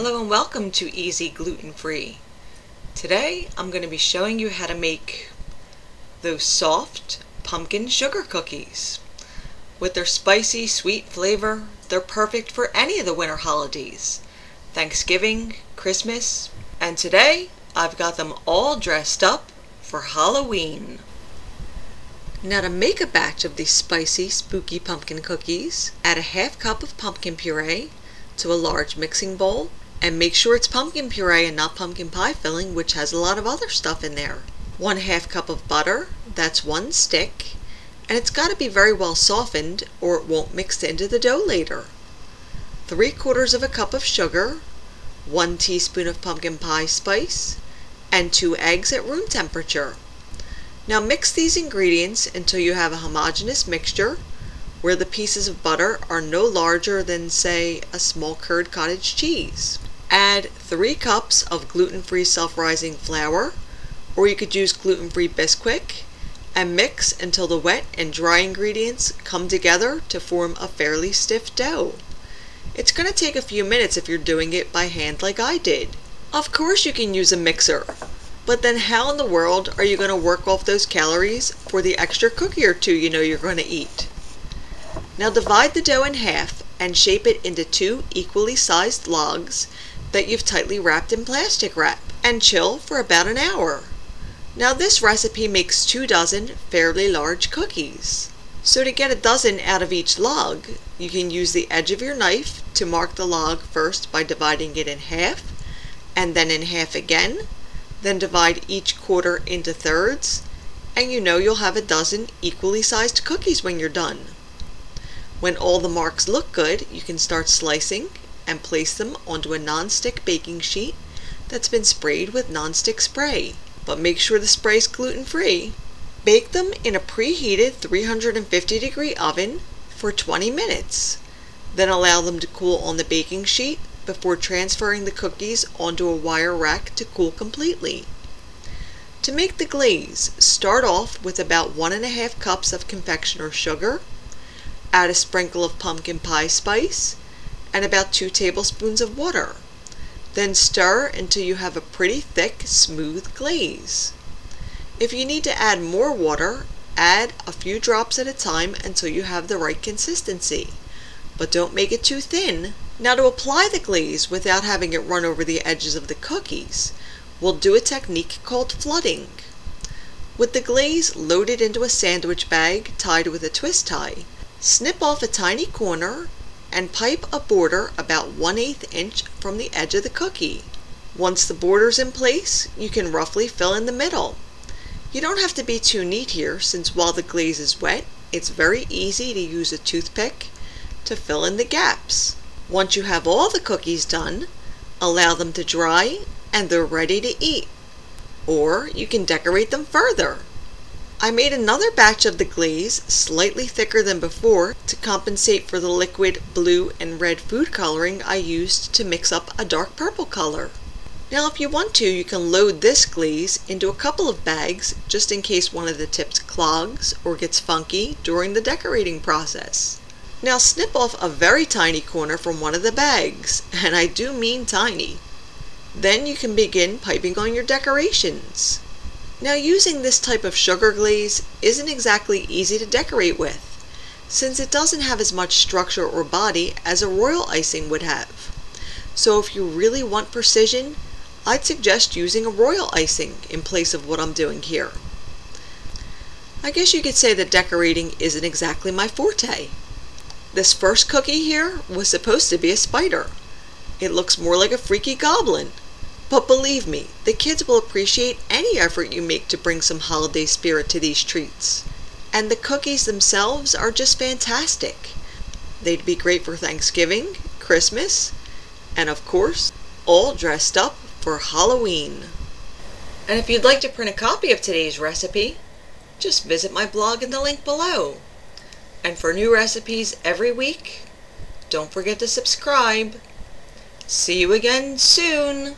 Hello and welcome to EZGlutenFree. Today I'm going to be showing you how to make those soft pumpkin sugar cookies. With their spicy, sweet flavor, they're perfect for any of the winter holidays. Thanksgiving, Christmas, and today I've got them all dressed up for Halloween. Now to make a batch of these spicy, spooky pumpkin cookies, add a half cup of pumpkin puree to a large mixing bowl. And make sure it's pumpkin puree and not pumpkin pie filling, which has a lot of other stuff in there. 1/2 cup of butter, that's 1 stick, and it's got to be very well softened or it won't mix into the dough later. 3/4 of a cup of sugar, 1 teaspoon of pumpkin pie spice, and 2 eggs at room temperature. Now mix these ingredients until you have a homogeneous mixture where the pieces of butter are no larger than, say, a small curd cottage cheese. Add 3 cups of gluten-free self-rising flour, or you could use gluten-free Bisquick, and mix until the wet and dry ingredients come together to form a fairly stiff dough. It's going to take a few minutes if you're doing it by hand like I did. Of course you can use a mixer, but then how in the world are you going to work off those calories for the extra cookie or two you know you're going to eat? Now divide the dough in half and shape it into 2 equally sized logs that you've tightly wrapped in plastic wrap, and chill for about an hour. Now this recipe makes 2 dozen fairly large cookies. So to get a dozen out of each log, you can use the edge of your knife to mark the log first by dividing it in half, and then in half again, then divide each quarter into thirds, and you know you'll have a dozen equally sized cookies when you're done. When all the marks look good, you can start slicing and place them onto a non-stick baking sheet that's been sprayed with non-stick spray. But make sure the spray's gluten-free. Bake them in a preheated 350-degree oven for 20 minutes. Then allow them to cool on the baking sheet before transferring the cookies onto a wire rack to cool completely. To make the glaze, start off with about 1½ cups of confectioner sugar. Add a sprinkle of pumpkin pie spice and about 2 tablespoons of water. Then stir until you have a pretty thick, smooth glaze. If you need to add more water, add a few drops at a time until you have the right consistency. But don't make it too thin. Now to apply the glaze without having it run over the edges of the cookies, we'll do a technique called flooding. With the glaze loaded into a sandwich bag tied with a twist tie, snip off a tiny corner and pipe a border about 1/8 inch from the edge of the cookie. Once the border's in place, you can roughly fill in the middle. You don't have to be too neat here, since while the glaze is wet, it's very easy to use a toothpick to fill in the gaps. Once you have all the cookies done, allow them to dry and they're ready to eat. Or you can decorate them further. I made another batch of the glaze slightly thicker than before to compensate for the liquid blue and red food coloring I used to mix up a dark purple color. Now if you want to, you can load this glaze into a couple of bags just in case one of the tips clogs or gets funky during the decorating process. Now snip off a very tiny corner from one of the bags, and I do mean tiny. Then you can begin piping on your decorations. Now using this type of sugar glaze isn't exactly easy to decorate with, since it doesn't have as much structure or body as a royal icing would have. So if you really want precision, I'd suggest using a royal icing in place of what I'm doing here. I guess you could say that decorating isn't exactly my forte. This first cookie here was supposed to be a spider. It looks more like a freaky goblin. But believe me, the kids will appreciate any effort you make to bring some holiday spirit to these treats. And the cookies themselves are just fantastic. They'd be great for Thanksgiving, Christmas, and of course, all dressed up for Halloween. And if you'd like to print a copy of today's recipe, just visit my blog in the link below. And for new recipes every week, don't forget to subscribe. See you again soon!